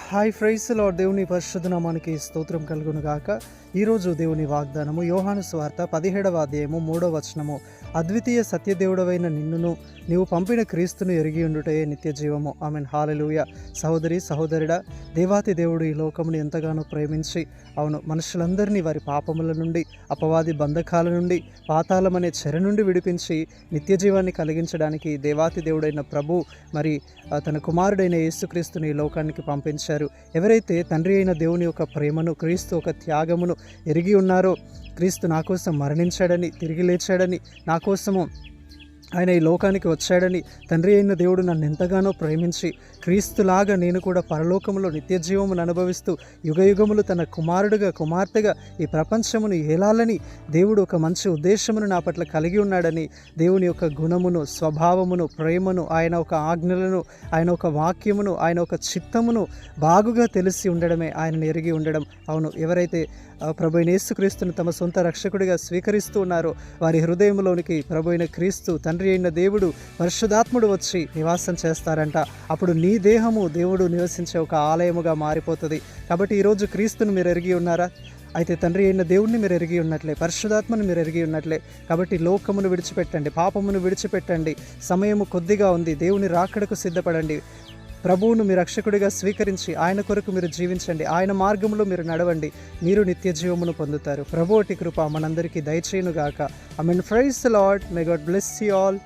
Hi fries lord. దేవుని పరిశుద్ధ నామానికి స్తోత్రం కలుగును గాక. ఈరోజు దేవుని వాగ్దానము యోహాను సువార్త 17వ అధ్యాయము 3వ వచనము. అద్వితీయ సత్యదేవుడవైన నిన్నును నీవు పంపిన క్రీస్తును ఎరిగి ఉండుటయే నిత్య జీవము. ఆమెన్. హల్లెలూయా. సహోదరి సహోదరుడా, దేవాతి దేవుడు ఈ లోకమును ఎంతగానో ప్రేమించి, అవును, మనుషులందరినీ వారి పాపముల నుండి, అపవాది బంధకాల నుండి, పాతాళమనే చెర నుండి విడిపించి నిత్య జీవాన్ని కలిగించడానికి దేవాతి దేవుడైన ప్రభు మరి తన కుమారుడైన యేసుక్రీస్తుని ఈ లోకానికి పంపించారు. ఎవరైతే తండ్రి అయిన దేవుని యొక్క ప్రేమను, క్రీస్తు ఒక త్యాగమును ఎరిగి ఉన్నారో, క్రీస్తు నా కోసం మరణించాడని, తిరిగి లేచాడని, నా కోసము ఆయన ఈ లోకానికి వచ్చాడని, తండ్రి అయిన దేవుడు నన్ను ఎంతగానో ప్రేమించి క్రీస్తులాగా నేను కూడా పరలోకములో నిత్య జీవమును అనుభవిస్తూ యుగయుగములు తన కుమారుడుగా కుమార్తెగా ఈ ప్రపంచమును ఏలాలని దేవుడు ఒక మంచి ఉద్దేశమును నా పట్ల కలిగి ఉన్నాడని, దేవుని యొక్క గుణమును, స్వభావమును, ప్రేమను, ఆయన ఒక ఆజ్ఞలను, ఆయన ఒక వాక్యమును, ఆయన ఒక చిత్తమును బాగుగా తెలిసి ఉండడమే ఆయనను ఎరిగి ఉండడం. అవును, ఎవరైతే ప్రభు అయిన యేసుక్రీస్తును తమ సొంత రక్షకుడిగా స్వీకరిస్తూ ఉన్నారో వారి హృదయంలోనికి ప్రభు అయిన క్రీస్తు, తండ్రి అయిన దేవుడు, పరిశుద్ధాత్ముడు వచ్చి నివాసం చేస్తారంట. అప్పుడు నీ దేహము దేవుడు నివసించే ఒక ఆలయముగా మారిపోతుంది. కాబట్టి ఈరోజు క్రీస్తును మీరు ఎరిగి ఉన్నారా? అయితే తండ్రి అయిన దేవుడిని మీరు ఎరిగి ఉన్నట్లే, పరిశుద్ధాత్మను మీరు ఎరిగి ఉన్నట్లే. కాబట్టి లోకమును విడిచిపెట్టండి, పాపమును విడిచిపెట్టండి. సమయము కొద్దిగా ఉంది. దేవుని రాకడకు సిద్ధపడండి. ప్రభువును మీ రక్షకుడిగా స్వీకరించి ఆయన కొరకు మీరు జీవించండి. ఆయన మార్గంలో మీరు నడవండి. మీరు నిత్య జీవమును పొందుతారు. ప్రభు అటి కృప మనందరికీ దయచేయునుగాక. ఆమేన్. Praise the Lord. May God bless you all.